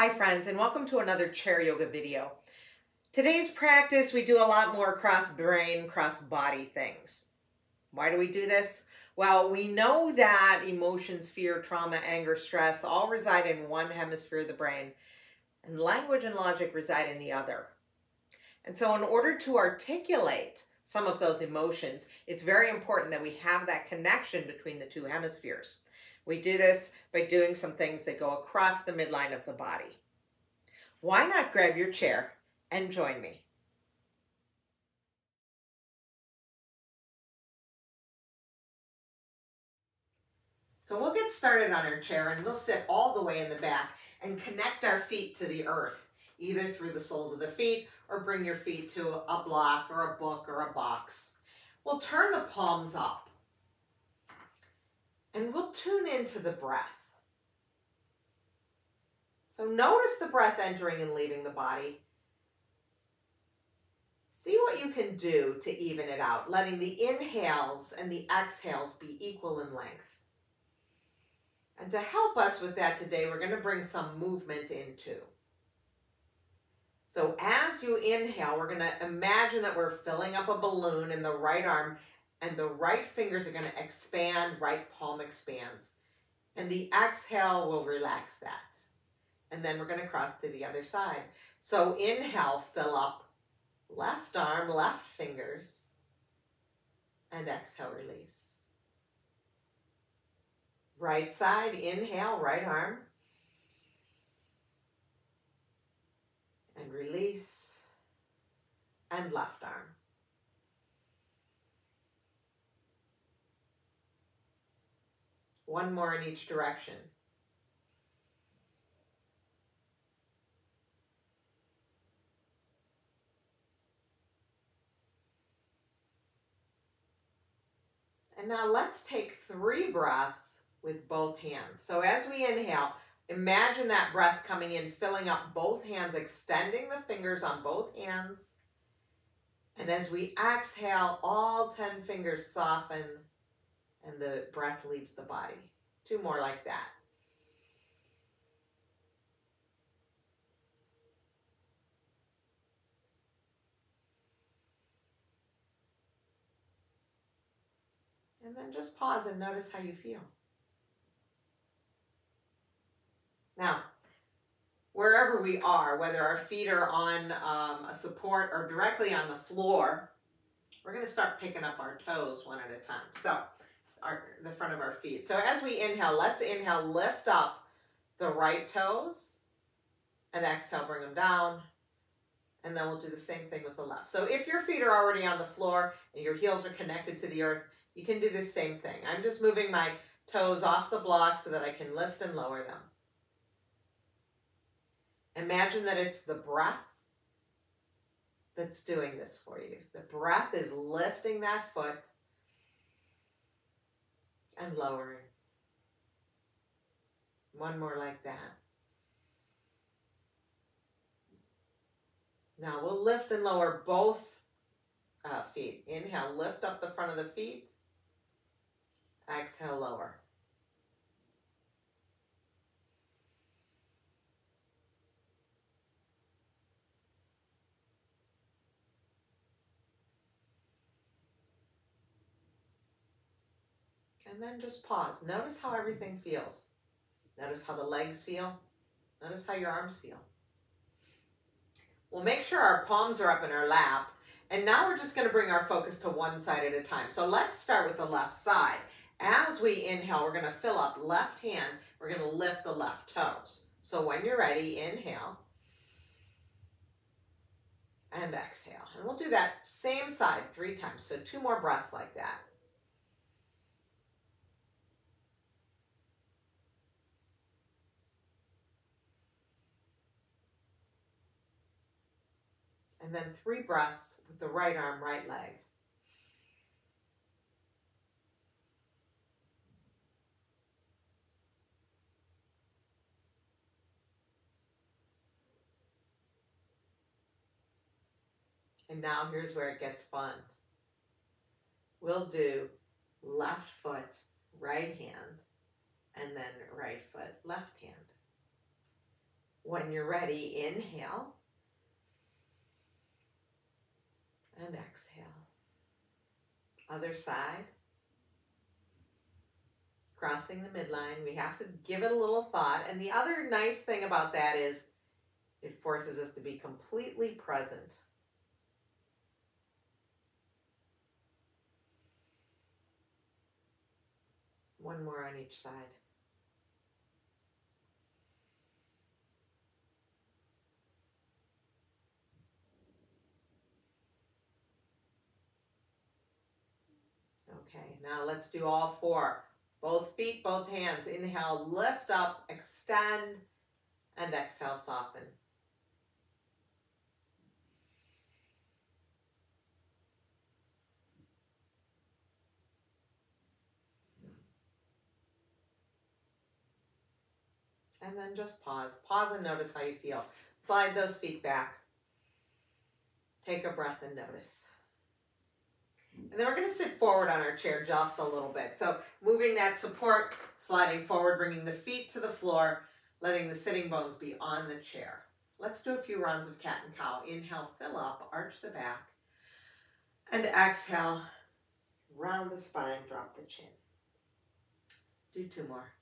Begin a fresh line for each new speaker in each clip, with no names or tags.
Hi friends, and welcome to another chair yoga video. Today's practice, we do a lot more cross-brain, cross-body things. Why do we do this? Well, we know that emotions, fear, trauma, anger, stress all reside in one hemisphere of the brain, and language and logic reside in the other. And so in order to articulate some of those emotions, it's very important that we have that connection between the two hemispheres. We do this by doing some things that go across the midline of the body. Why not grab your chair and join me? So we'll get started on our chair and we'll sit all the way in the back and connect our feet to the earth, either through the soles of the feet or bring your feet to a block or a book or a box. We'll turn the palms up and we'll tune into the breath. So notice the breath entering and leaving the body. See what you can do to even it out, letting the inhales and the exhales be equal in length. And to help us with that today, we're going to bring some movement in too. So as you inhale, we're going to imagine that we're filling up a balloon in the right arm and the right fingers are going to expand, right palm expands. And the exhale will relax that. And then we're going to cross to the other side. So inhale, fill up left arm, left fingers, and exhale, release. Right side, inhale, right arm, and release, and left arm. One more in each direction. And now let's take 3 breaths with both hands. So as we inhale, imagine that breath coming in, filling up both hands, extending the fingers on both hands. And as we exhale, all 10 fingers soften and the breath leaves the body. 2 more like that. And then just pause and notice how you feel. Now, wherever we are, whether our feet are on a support or directly on the floor, we're going to start picking up our toes one at a time. So, the front of our feet. So as we inhale, let's inhale, lift up the right toes, and exhale, bring them down. And then we'll do the same thing with the left. So if your feet are already on the floor and your heels are connected to the earth, you can do the same thing. I'm just moving my toes off the block so that I can lift and lower them. Imagine that it's the breath that's doing this for you. The breath is lifting that foot and lowering. One more like that. Now we'll lift and lower both feet. Inhale, lift up the front of the feet. Exhale, lower. And then just pause. Notice how everything feels. Notice how the legs feel. Notice how your arms feel. We'll make sure our palms are up in our lap. And now we're just going to bring our focus to one side at a time. So let's start with the left side. As we inhale, we're going to fill up left hand. We're going to lift the left toes. So when you're ready, inhale. And exhale. And we'll do that same side 3 times. So 2 more breaths like that. And then 3 breaths with the right arm, right leg. And now here's where it gets fun. We'll do left foot, right hand, and then right foot, left hand. When you're ready, inhale and exhale. Other side. Crossing the midline. We have to give it a little thought. And the other nice thing about that is it forces us to be completely present. One more on each side. Okay, now let's do all four. Both feet, both hands. Inhale, lift up, extend, and exhale, soften. And then just pause. Pause and notice how you feel. Slide those feet back. Take a breath and notice. And then we're going to sit forward on our chair just a little bit. So moving that support, sliding forward, bringing the feet to the floor, letting the sitting bones be on the chair. Let's do a few rounds of cat and cow. Inhale, fill up, arch the back. And exhale, round the spine, drop the chin. Do two more.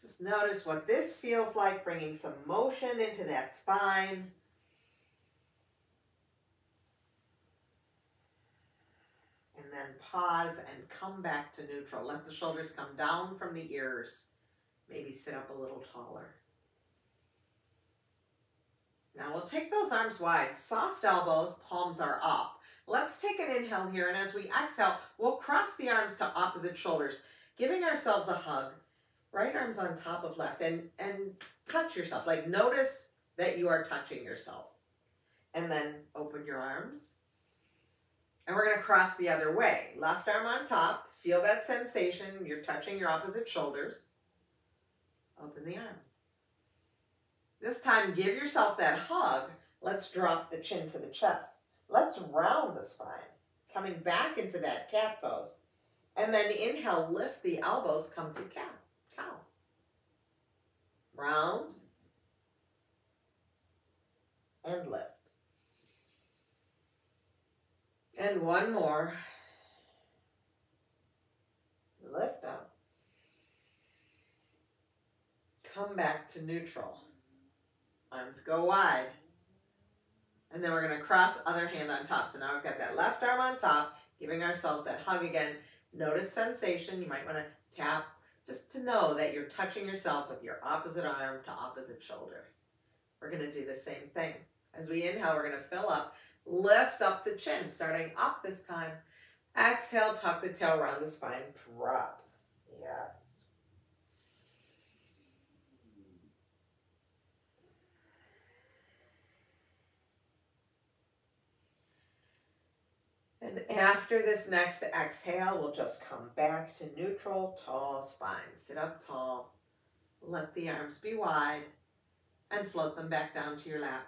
Just notice what this feels like, bringing some motion into that spine. And then pause and come back to neutral. Let the shoulders come down from the ears. Maybe sit up a little taller. Now we'll take those arms wide, soft elbows, palms are up. Let's take an inhale here, and as we exhale, we'll cross the arms to opposite shoulders, giving ourselves a hug. Right arm's on top of left, and touch yourself. Like, notice that you are touching yourself. And then open your arms. And we're going to cross the other way. Left arm on top. Feel that sensation. You're touching your opposite shoulders. Open the arms. This time, give yourself that hug. Let's drop the chin to the chest. Let's round the spine. Coming back into that cat pose. And then inhale, lift the elbows, come to cow. Round and lift. And one more. Lift up. Come back to neutral. Arms go wide. And then we're going to cross other hand on top. So now we've got that left arm on top, giving ourselves that hug again. Notice sensation. You might want to tap just to know that you're touching yourself with your opposite arm to opposite shoulder. We're going to do the same thing. As we inhale, we're going to fill up, lift up the chin, starting up this time. Exhale, tuck the tail around the spine, drop. Yes. And after this next exhale, we'll just come back to neutral, tall spine. Sit up tall, let the arms be wide, and float them back down to your lap.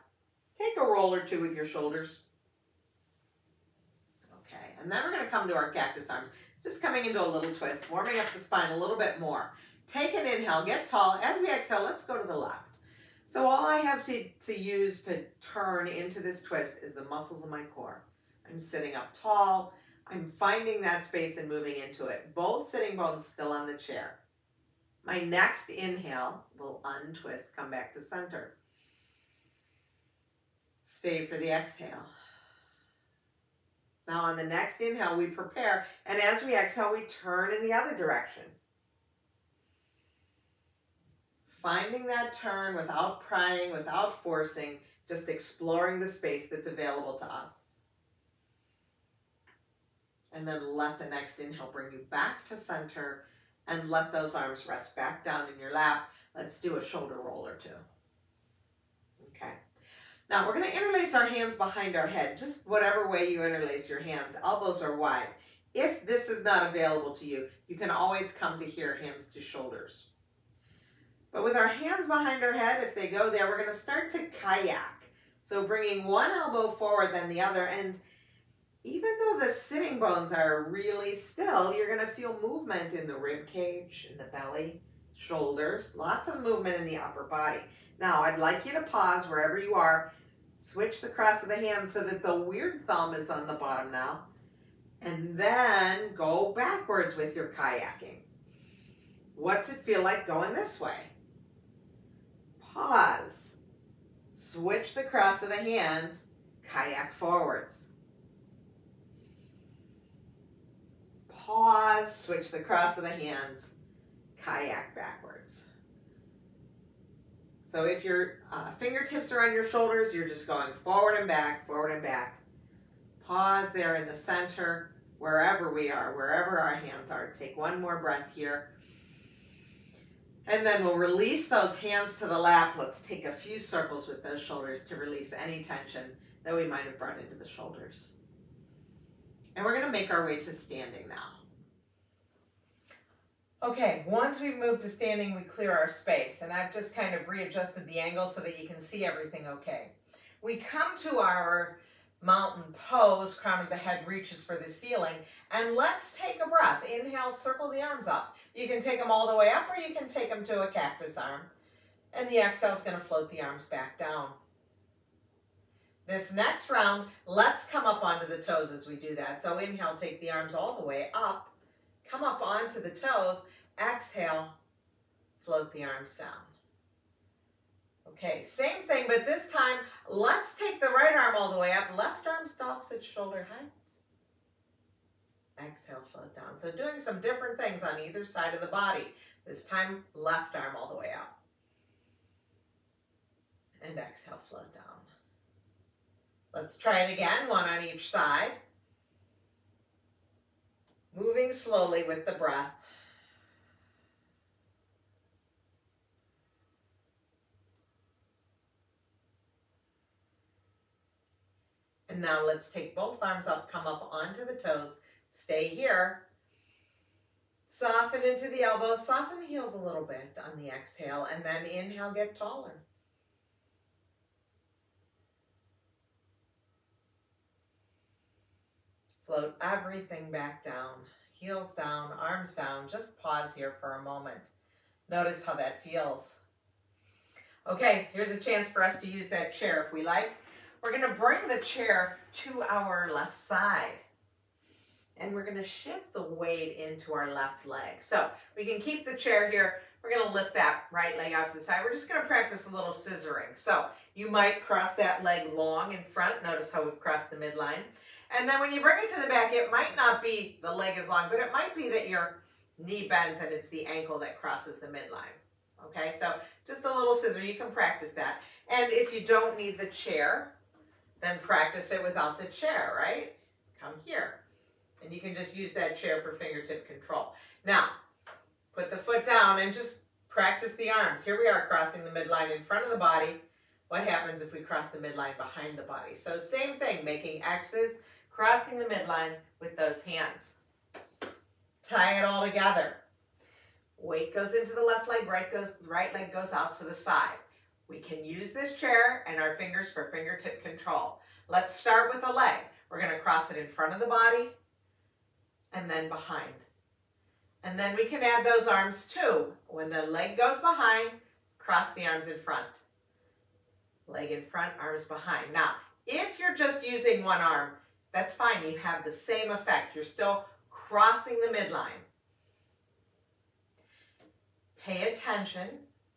Take a roll or two with your shoulders. Okay, and then we're going to come to our cactus arms. Just coming into a little twist, warming up the spine a little bit more. Take an inhale, get tall. As we exhale, let's go to the left. So all I have to use to turn into this twist is the muscles of my core. I'm sitting up tall. I'm finding that space and moving into it. Both sitting bones still on the chair. My next inhale will untwist, come back to center. Stay for the exhale. Now on the next inhale, we prepare, and as we exhale, we turn in the other direction. Finding that turn without prying, without forcing, just exploring the space that's available to us. And then let the next inhale bring you back to center, and let those arms rest back down in your lap. Let's do a shoulder roll or two. Okay. Now we're going to interlace our hands behind our head, just whatever way you interlace your hands. Elbows are wide. If this is not available to you, you can always come to here, hands to shoulders. But with our hands behind our head, if they go there, we're going to start to kayak. So bringing one elbow forward, then the other, and even though the sitting bones are really still, you're going to feel movement in the rib cage, in the belly. shoulders, lots of movement in the upper body. Now, I'd like you to pause wherever you are, switch the cross of the hands so that the weird thumb is on the bottom now, and then go backwards with your kayaking. What's it feel like going this way? Pause, switch the cross of the hands, kayak forwards. Pause, switch the cross of the hands, kayak backwards. So if your fingertips are on your shoulders, you're just going forward and back, forward and back. Pause there in the center, wherever we are, wherever our hands are. Take one more breath here. And then we'll release those hands to the lap. Let's take a few circles with those shoulders to release any tension that we might have brought into the shoulders. And we're going to make our way to standing now. Okay, once we've moved to standing, we clear our space, and I've just kind of readjusted the angle so that you can see everything okay. We come to our mountain pose, crown of the head reaches for the ceiling, and let's take a breath. Inhale, circle the arms up. You can take them all the way up, or you can take them to a cactus arm, and the exhale is going to float the arms back down. This next round, let's come up onto the toes as we do that. So inhale, take the arms all the way up. Come up onto the toes, exhale, float the arms down. Okay, same thing, but this time, let's take the right arm all the way up, left arm stops at shoulder height. Exhale, float down. So doing some different things on either side of the body. This time, left arm all the way up. And exhale, float down. Let's try it again, one on each side. Moving slowly with the breath. And now let's take both arms up, come up onto the toes, stay here. Soften into the elbows, soften the heels a little bit on the exhale, and then inhale, get taller. Float everything back down, heels down, arms down. Just pause here for a moment. Notice how that feels. Okay, here's a chance for us to use that chair if we like. We're going to bring the chair to our left side. And we're going to shift the weight into our left leg. So we can keep the chair here. We're going to lift that right leg out to the side. We're just going to practice a little scissoring. So you might cross that leg long in front. Notice how we've crossed the midline. And then when you bring it to the back, it might not be the leg is long, but it might be that your knee bends and it's the ankle that crosses the midline. Okay, so just a little scissor. You can practice that. And if you don't need the chair, then practice it without the chair, right? Come here. And you can just use that chair for fingertip control. Now, put the foot down and just practice the arms. Here we are crossing the midline in front of the body. What happens if we cross the midline behind the body? So same thing, making X's, crossing the midline with those hands. Tie it all together. Weight goes into the left leg, right leg goes out to the side. We can use this chair and our fingers for fingertip control. Let's start with the leg. We're going to cross it in front of the body and then behind. And then we can add those arms too. When the leg goes behind, cross the arms in front. Leg in front, arms behind. Now, if you're just using one arm, that's fine. You have the same effect. You're still crossing the midline. Pay attention.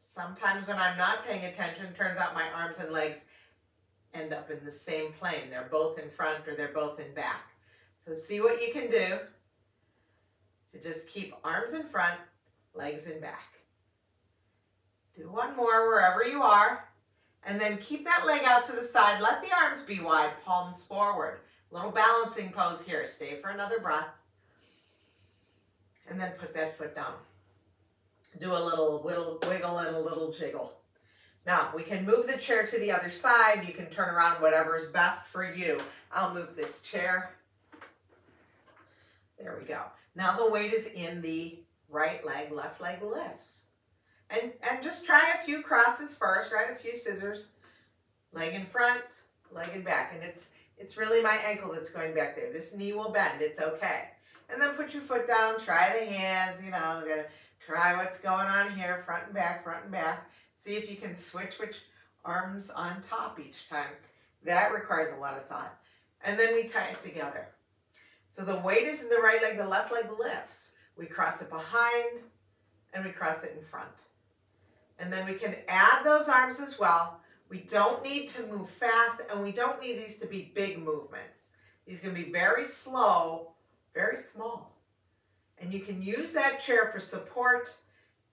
Sometimes when I'm not paying attention, it turns out my arms and legs end up in the same plane. They're both in front or they're both in back. So see what you can do to just keep arms in front, legs in back. Do one more wherever you are. And then keep that leg out to the side. Let the arms be wide, palms forward. Little balancing pose here. Stay for another breath. And then put that foot down. Do a little wiggle and a little jiggle. Now, we can move the chair to the other side. You can turn around, whatever is best for you. I'll move this chair. There we go. Now the weight is in the right leg, left leg lifts. And just try a few crosses first, right? A few scissors. Leg in front, leg in back. And it's really my ankle that's going back there. This knee will bend. It's okay. And then put your foot down, try the hands, you know, gotta try what's going on here, front and back, front and back. See if you can switch which arms on top each time. That requires a lot of thought. And then we tie it together. So the weight is in the right leg, the left leg lifts. We cross it behind and we cross it in front. And then we can add those arms as well. We don't need to move fast, and we don't need these to be big movements. These can be very slow, very small. And you can use that chair for support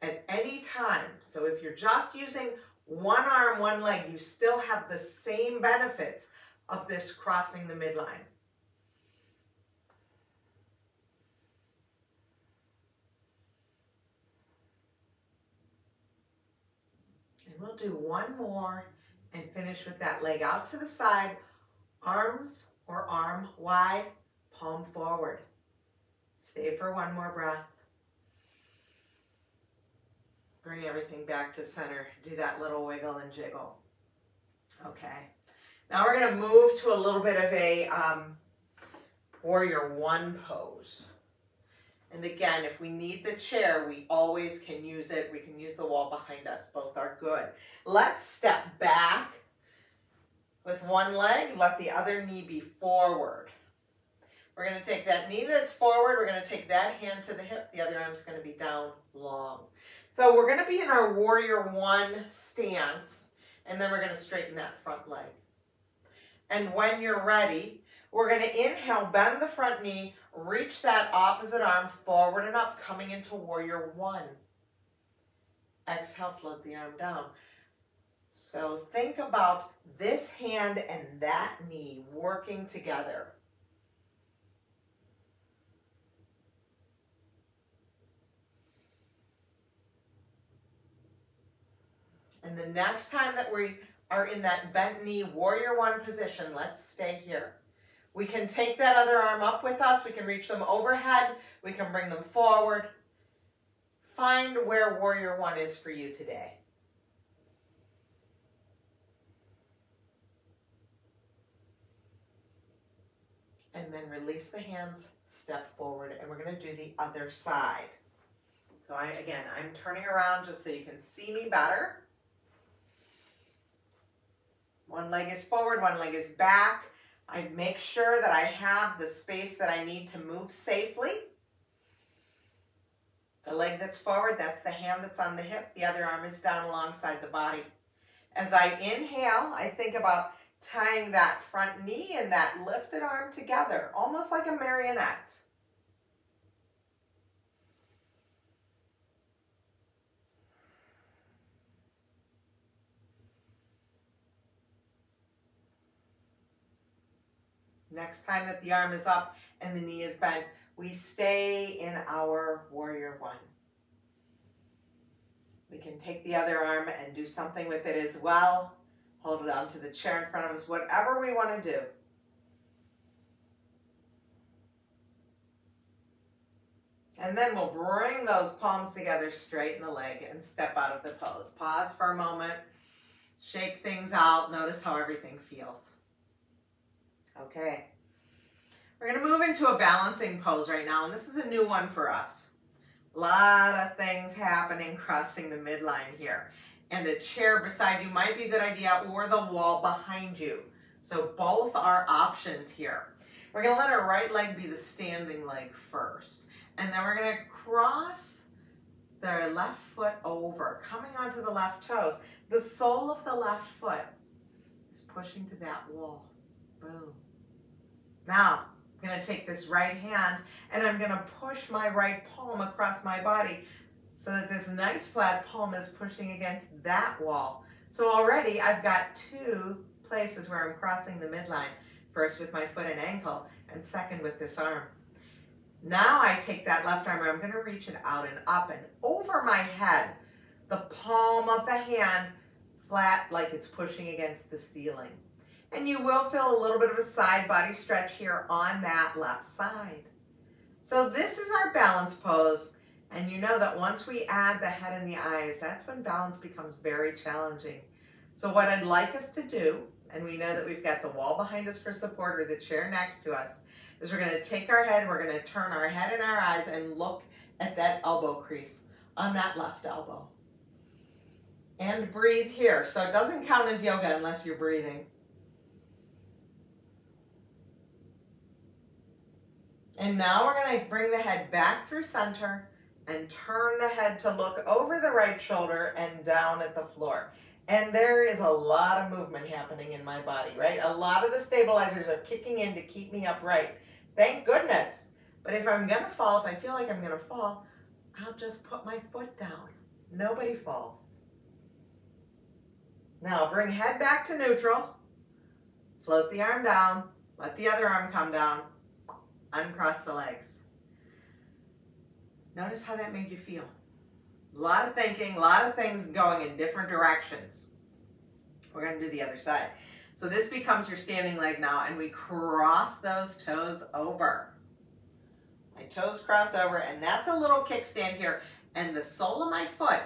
at any time. So if you're just using one arm, one leg, you still have the same benefits of this crossing the midline. And we'll do one more and finish with that leg out to the side, arms or arm wide, palm forward. Stay for one more breath. Bring everything back to center. Do that little wiggle and jiggle. Okay. Now we're going to move to a little bit of a warrior one pose. And again, if we need the chair, we always can use it. We can use the wall behind us. Both are good. Let's step back with one leg. Let the other knee be forward. We're going to take that knee that's forward. We're going to take that hand to the hip. The other arm's going to be down long. So we're going to be in our warrior one stance. And then we're going to straighten that front leg. And when you're ready, we're going to inhale, bend the front knee, reach that opposite arm forward and up, coming into warrior one. Exhale, float the arm down. So think about this hand and that knee working together. And the next time that we are in that bent knee warrior one position, let's stay here. We can take that other arm up with us. We can reach them overhead. We can bring them forward. Find where warrior one is for you today. And then release the hands, step forward, and we're going to do the other side. So again, I'm turning around just so you can see me better. One leg is forward, one leg is back. I make sure that I have the space that I need to move safely. The leg that's forward, that's the hand that's on the hip. The other arm is down alongside the body. As I inhale, I think about tying that front knee and that lifted arm together, almost like a marionette. Next time that the arm is up and the knee is bent, we stay in our warrior one. We can take the other arm and do something with it as well. Hold it onto the chair in front of us, whatever we want to do. And then we'll bring those palms together, straighten the leg, and step out of the pose. Pause for a moment, shake things out, notice how everything feels. Okay. We're going to move into a balancing pose right now, and this is a new one for us. A lot of things happening crossing the midline here. And a chair beside you might be a good idea, or the wall behind you. So both are options here. We're going to let our right leg be the standing leg first. And then we're going to cross the left foot over, coming onto the left toes. The sole of the left foot is pushing to that wall. Boom. Now, I'm going to take this right hand and I'm going to push my right palm across my body so that this nice flat palm is pushing against that wall. So already I've got two places where I'm crossing the midline. First with my foot and ankle, and second with this arm. Now I take that left arm and I'm going to reach it out and up and over my head. The palm of the hand flat like it's pushing against the ceiling. And you will feel a little bit of a side body stretch here on that left side. So this is our balance pose. And you know that once we add the head and the eyes, that's when balance becomes very challenging. So what I'd like us to do and we know that we've got the wall behind us for support or the chair next to us, is we're going to take our head, we're going to turn our head and our eyes and look at that elbow crease on that left elbow. And breathe here. So it doesn't count as yoga unless you're breathing. And now we're going to bring the head back through center and turn the head to look over the right shoulder and down at the floor. And there is a lot of movement happening in my body, right? A lot of the stabilizers are kicking in to keep me upright. Thank goodness. But if I'm going to fall, if I feel like I'm going to fall, I'll just put my foot down. Nobody falls. Now bring head back to neutral. Float the arm down. Let the other arm come down. Uncross the legs. Notice how that made you feel. A lot of thinking, a lot of things going in different directions. We're going to do the other side. So this becomes your standing leg now, and we cross those toes over. My toes cross over, and that's a little kickstand here. And the sole of my foot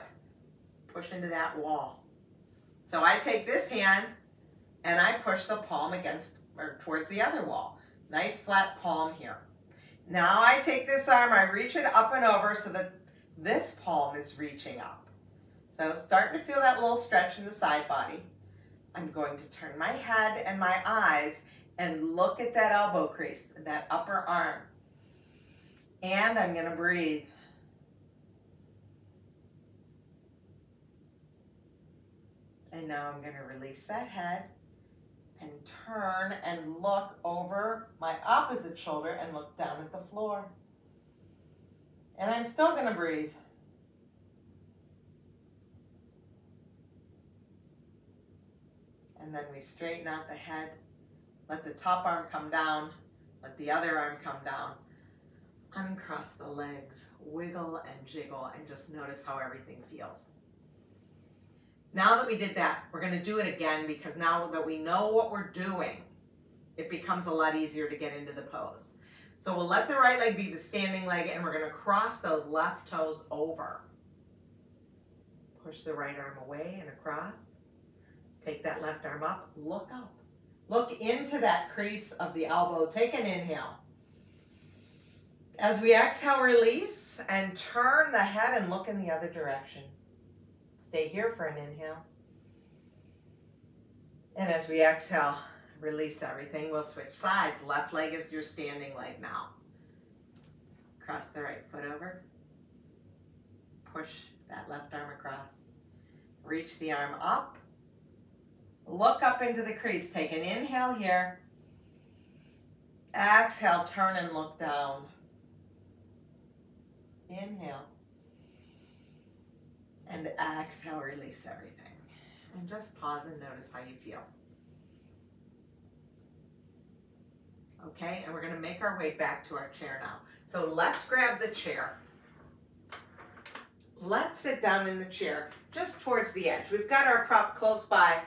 push into that wall. So I take this hand and I push the palm against or towards the other wall. Nice flat palm here. Now I take this arm, I reach it up and over so that this palm is reaching up. So starting to feel that little stretch in the side body. I'm going to turn my head and my eyes and look at that elbow crease, that upper arm. And I'm going to breathe. And now I'm going to release that head and turn and look over my opposite shoulder and look down at the floor. And I'm still going to breathe. And then we straighten out the head. Let the top arm come down. Let the other arm come down. Uncross the legs, wiggle and jiggle, and just notice how everything feels. Now that we did that, we're going to do it again because now that we know what we're doing, it becomes a lot easier to get into the pose. So we'll let the right leg be the standing leg, and we're going to cross those left toes over. Push the right arm away and across. Take that left arm up, look up. Look into that crease of the elbow. Take an inhale. As we exhale, release and turn the head and look in the other direction. Stay here for an inhale. And as we exhale, release everything. We'll switch sides. Left leg is your standing leg now. Cross the right foot over. Push that left arm across. Reach the arm up. Look up into the crease. Take an inhale here. Exhale, turn and look down. Inhale. And exhale, release everything. And just pause and notice how you feel. Okay, and we're going to make our way back to our chair now. So let's grab the chair. Let's sit down in the chair just towards the edge. We've got our prop close by,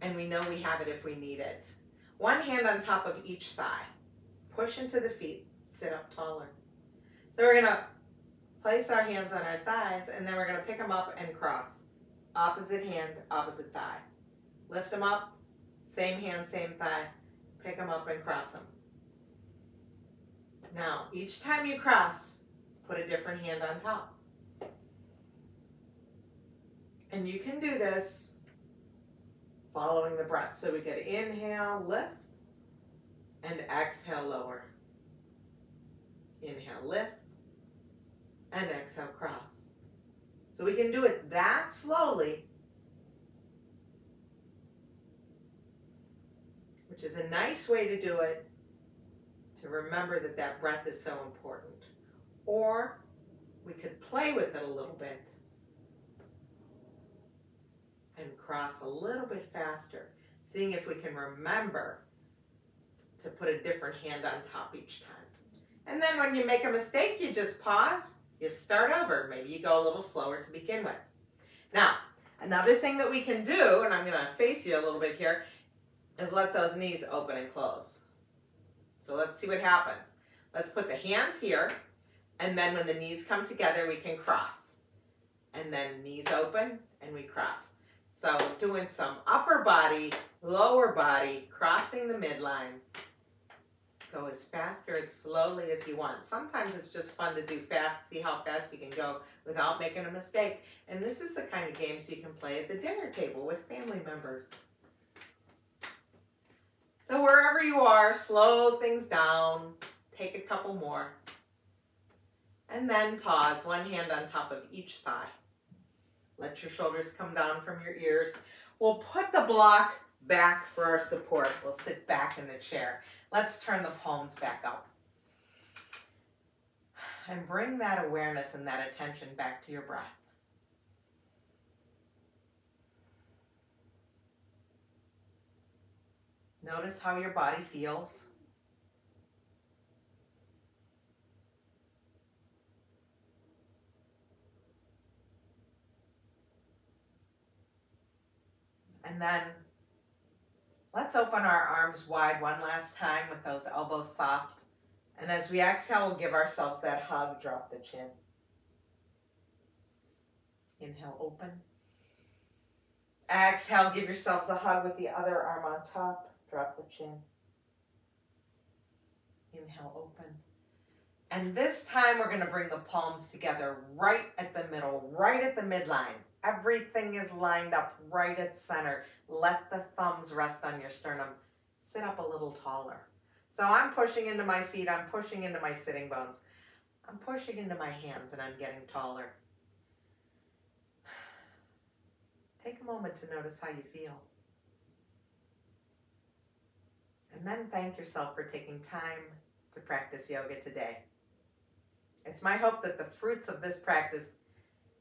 and we know we have it if we need it. One hand on top of each thigh. Push into the feet. Sit up taller. So we're going to place our hands on our thighs, and then we're going to pick them up and cross. Opposite hand, opposite thigh. Lift them up. Same hand, same thigh. Pick them up and cross them. Now, each time you cross, put a different hand on top. And you can do this following the breath. So we get inhale, lift, and exhale, lower. Inhale, lift, and exhale, cross. So we can do it that slowly, which is a nice way to do it, to remember that that breath is so important. Or we could play with it a little bit and cross a little bit faster, seeing if we can remember to put a different hand on top each time. And then when you make a mistake, you just pause, you start over. Maybe you go a little slower to begin with. Now, another thing that we can do, and I'm going to face you a little bit here, is let those knees open and close. So let's see what happens. Let's put the hands here, and then when the knees come together, we can cross. And then knees open, and we cross. So doing some upper body, lower body, crossing the midline. Go as fast or as slowly as you want. Sometimes it's just fun to do fast, see how fast you can go without making a mistake. And this is the kind of games you can play at the dinner table with family members. So wherever you are, slow things down, take a couple more. And then pause, one hand on top of each thigh. Let your shoulders come down from your ears. We'll put the block back for our support. We'll sit back in the chair. Let's turn the palms back up. And bring that awareness and that attention back to your breath. Notice how your body feels. And then let's open our arms wide one last time with those elbows soft. And as we exhale, we'll give ourselves that hug, drop the chin. Inhale, open. Exhale, give yourselves a hug with the other arm on top, drop the chin. Inhale, open. And this time we're going to bring the palms together right at the middle, right at the midline. Everything is lined up right at center. Let the thumbs rest on your sternum. Sit up a little taller. So I'm pushing into my feet. I'm pushing into my sitting bones. I'm pushing into my hands and I'm getting taller. Take a moment to notice how you feel. And then thank yourself for taking time to practice yoga today. It's my hope that the fruits of this practice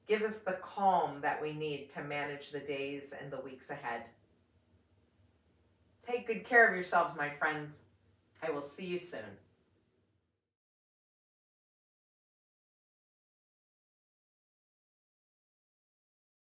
give us the calm that we need to manage the days and the weeks ahead. Take good care of yourselves, my friends. I will see you soon.